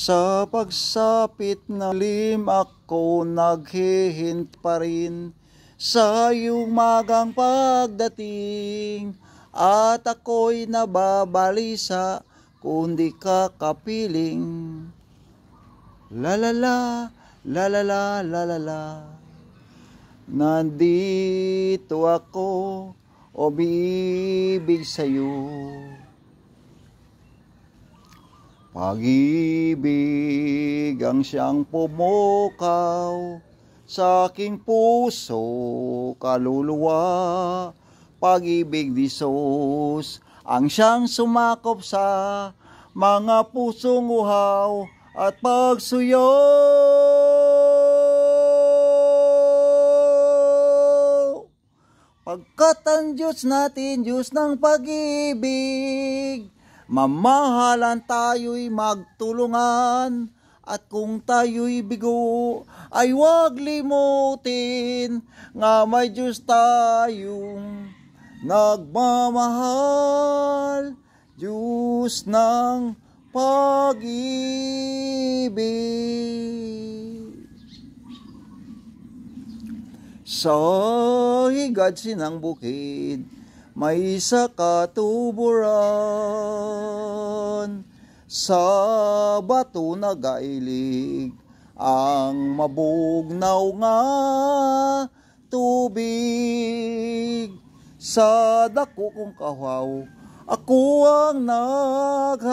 Sa pagsapit na lim ako naghihint pa rin sa iyong magang pagdating, at ako'y nababalisa kung di ka kapiling. La la la, la la la, la la la. Nandito ako, umiibig sa'yo. Pag-ibig ang siyang pumukaw sa aking puso, kaluluwa. Pag-ibig ni Jesus ang siyang sumakop sa mga pusong uhaw at pagsuyo. Pagkat ang Diyos natin, Diyos ng pag-ibig, mamahalan tayo'y magtulungan, at kung tayo'y bigo ay huwag limutin nga may Diyos tayong nagmamahal, Diyos ng pag-ibig. Sa higad sinang bukid may isa katuburan, sa bato nagailig ang mabugnaw nga tubig. Sa dako kong kahaw ako ang naghapit,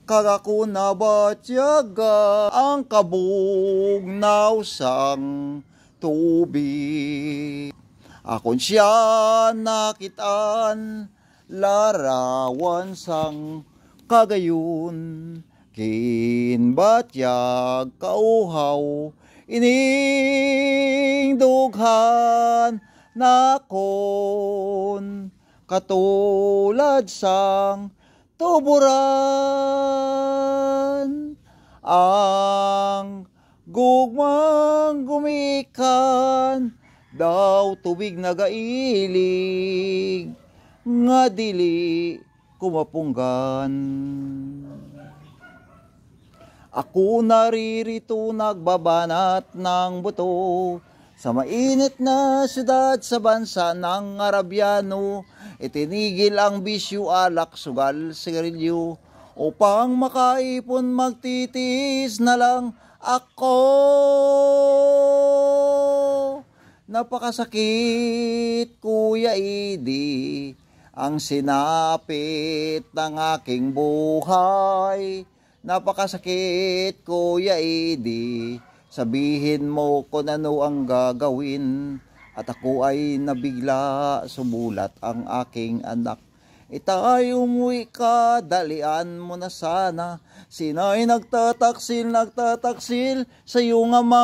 kag ako nabatyaga ang kabugnaw sang tubig. Akon siya nakitaan, larawan sang kagayon, kinbatyag kauhaw, ining dughan nakon, katulad sang tuburan. Ang gugmang gumikan daw tubig nagailig, nga dili kumapunggan. Ako naririto nagbabanat ng buto sa mainit na syudad sa bansa ng Arabyano. Itinigil ang bisyo, alak, sugal, sigarilyo, upang makaipon magtitis na lang ako. Napakasakit, Kuya Idi, ang sinapit ng aking buhay. Napakasakit, Kuya Idi, sabihin mo kung ano ang gagawin. At ako ay nabigla, sumulat ang aking anak. Itay umuwi ka, dalian mo na sana. Sina'y nagtataksil sa iyong ama.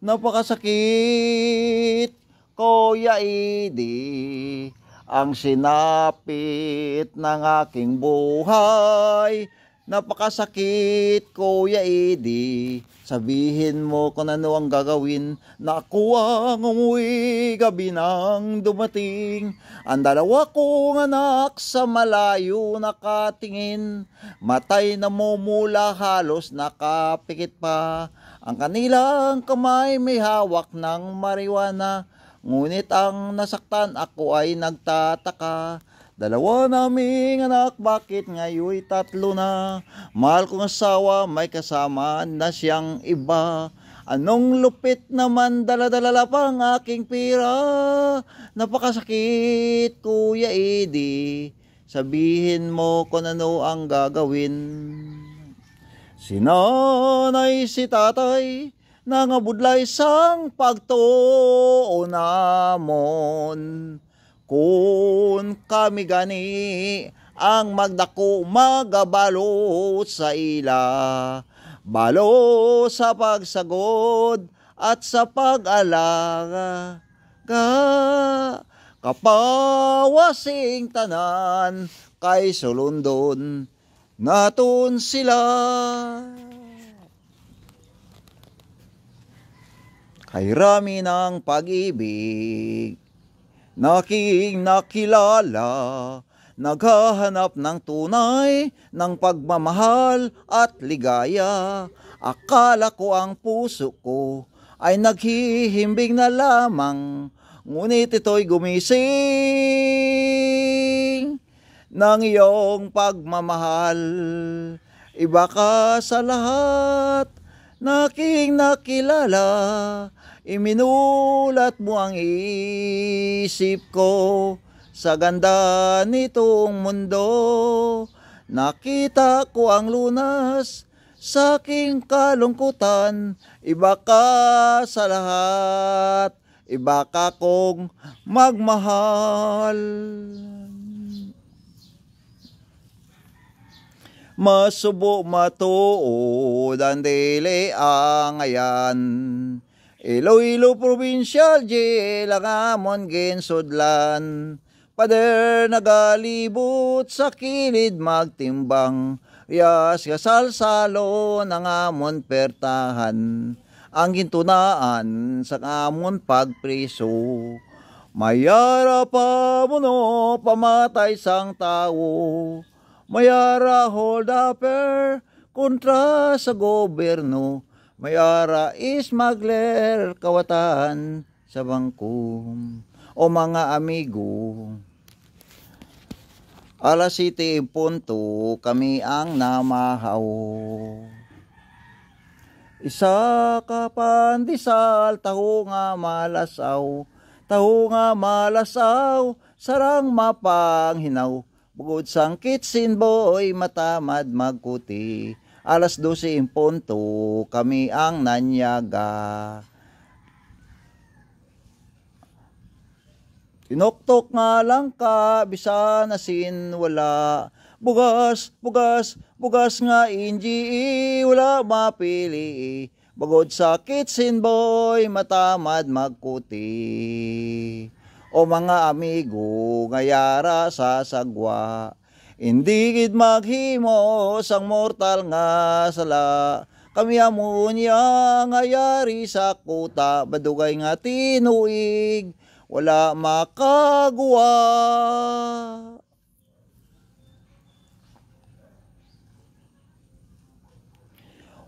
Napakasakit, Kuya Idi, ang sinapit ng aking buhay. Napakasakit, Kuya Idi, sabihin mo kung ano ang gagawin. Na ako ang umuwi, gabi nang dumating. Ang dalawa kong anak sa malayo nakatingin, matay na mumula, halos nakapikit pa. Ang kanilang kamay may hawak ng marijuana, ngunit ang nasaktan ako ay nagtataka. Dalawa naming anak, bakit ngayon 3 na? Mahal kong asawa, may kasama na siyang iba. Anong lupit naman, dala-dala pang aking pira. Napakasakit, Kuya Idi, sabihin mo kung ano ang gagawin. Si nanay, si tatay, nangabudlay sang pagtuo namon. Kung kami gani ang magdako, magabalo sa ila, balo sa pagsagod at sa pag-alaga. Kapawasing tanan kay sulundon naton sila. Kay rami ng pag-ibig naking nakilala, naghahanap ng tunay ng pagmamahal at ligaya. Akala ko ang puso ko ay naghihimbing na lamang, ngunit ito'y gumising ng iyong pagmamahal. Iba ka sa lahat na aking nakilala, iminulat mo ang isip ko sa ganda nitong mundo. Nakita ko ang lunas sa aking kalungkutan. Iba ka sa lahat, iba ka kong magmahal. Masubo matuod ang dili ang ayan, Iloilo Provincial Jail ang amon ginsudlan. Pader nagalibot sa kilid magtimbang, Riyas kasalsalon ang amon pertahan, ang gintunaan sa amon pagpriso. Mayara pa muno pamatay sang tao, mayara hold upper kontra sa gobyerno, mayara smuggler kawatan sa bangko. O mga amigo, alas 7 punto kami ang namahaw. Isa ka pandisal, taho nga malasaw, taho nga malasaw, sarang mapanghinaw. Bugod sang kitsin boy, matamad magkuti. Alas 12 punto kami ang nanyaga. Tinoktok nga lang ka, bisan asin wala. Bugas, bugas, bugas nga inji, wala mapili. Bagod sa kitchen boy, matamad magkuti. O mga amigo, ngayara sa sagwa, hindi gid maghimo sang mortal nga sala. Kami amunya ngayari sa kuta, badugay nga tinuig, wala makagawa.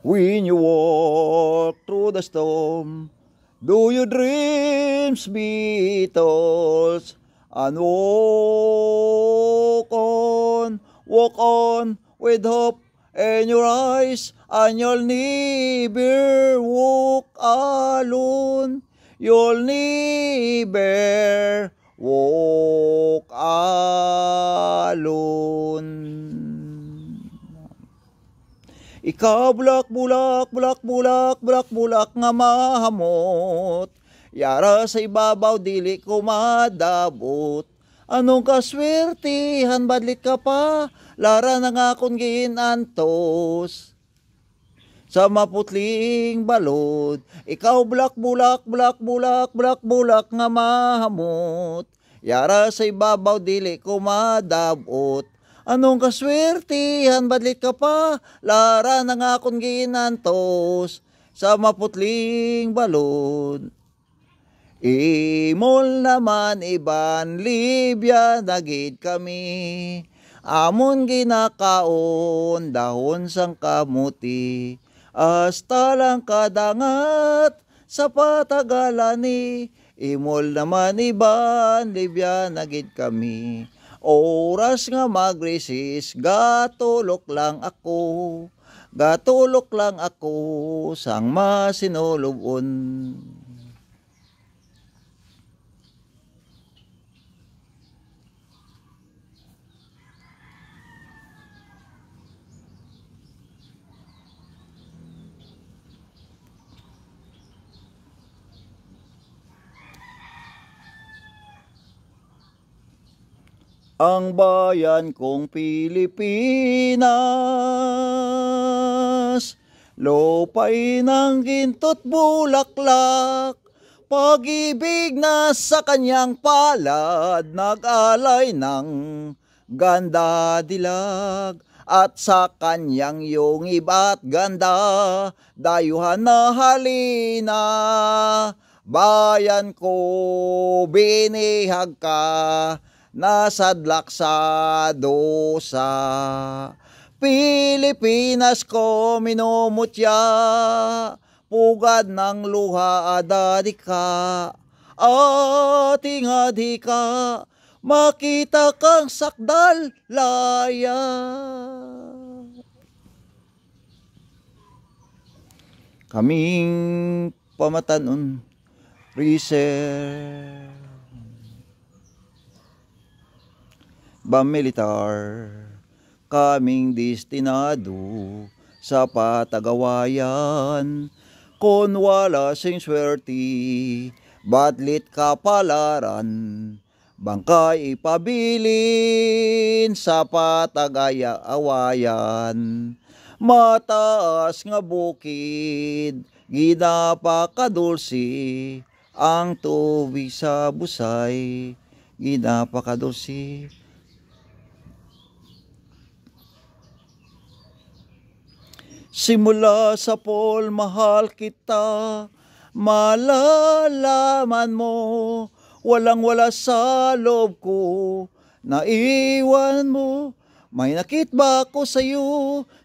When you walk through the storm, do your dreams be told? And walk on with hope in your eyes, and you'll never walk alone. You'll never walk alone. Ikaw bulak, bulak, bulak, bulak, bulak, bulak nga mahamot. Yara sa ibabaw, dili ko madabot. Anong kaswertihan, badlit ka pa, lara na nga kung ginantos. Sa maputling balod, ikaw bulak, bulak, bulak, bulak, bulak, bulak nga mahamot. Yara sa ibabaw, dili ko madabot. Anong kaswertihan, badlit ka pa, lara na nga kung ginantos. Sa maputling balod. Imol naman iban, Libya nagid kami. Amon ginakaon, dahon sang kamuti. Hasta lang kadangat sa patagalani. Imol naman iban, Libya nagid kami. Oras nga magresis, gatulok lang ako. Gatulok lang ako sang masinulubon. Ang bayan kong Pilipinas, lupay ng gintot bulaklak, pag-ibig na sa kanyang palad, nag-alay ng ganda dilag, at sa kanyang yungib at ganda, dayuhan na halina. Bayan ko, binihag ka nasadlak sa dosa. Pilipinas ko minumutya, pugad ng luha adadika, ating adhika, makita kang sakdal laya. Kaming pamatanon, reserve, militar, kaming destinado sa patagawayan. Kung wala sing swerte, batlit kapalaran, bangkay ipabilin sa patagayawayan. Mataas nga bukid, ginapakadulsi, ang tubig sa busay, ginapakadulsi. Simula sa pol, mahal kita, malalaman mo, walang-wala sa loob ko, naiwan mo. May nakit ba ako sa'yo,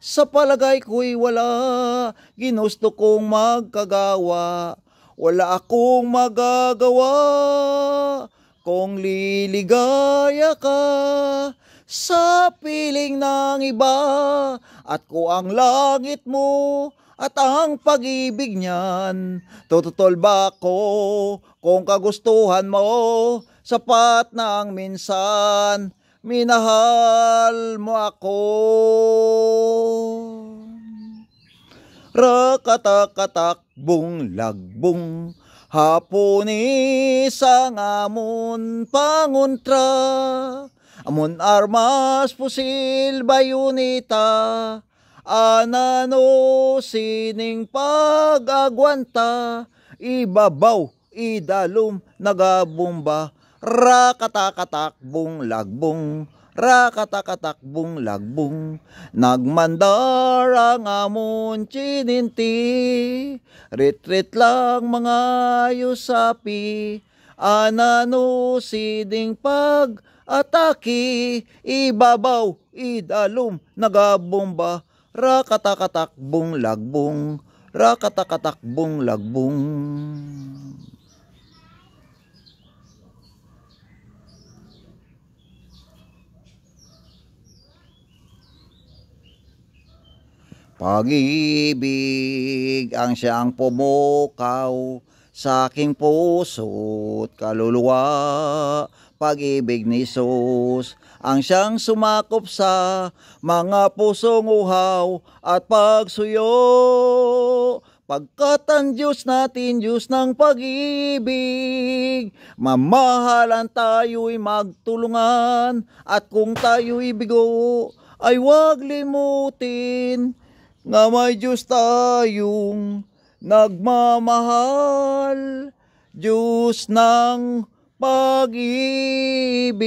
sa palagay ko'y wala, ginusto kong magkagawa, wala akong magagawa, kung liligaya ka sa piling ng iba, at ko ang langit mo at ang pag-ibig niyan. Tututol ba ako kung kagustuhan mo, sapat na ang minsan minahal mo ako. Rakatakatakbong lagbong, hapon isang amon pangontra, amon armas pusil bayunita, anano sining pag-agwanta, ibabaw idalom nagabomba. Rakatakatakbong lagbong, rakatakatakbong lagbong, nagmandar ang amon chininti, retreat lang mga yusapi, anano siding pag-ataki, ibabaw idalom nagabomba. Rakatakatakbong lagbong, rakatakatakbong lagbong. Pag-ibig ang siyang pumukaw sa aking puso't kaluluwa. Pag-ibig ni Jesus ang siyang sumakop sa mga pusong uhaw at pagsuyo. Pagkat ang Diyos natin, Diyos ng pag-ibig, mamahalan tayo'y magtulungan, at kung tayo'y bigo, ay huwag limutin nga may Diyos tayong nagmamahal, Diyos ng pag-ibig.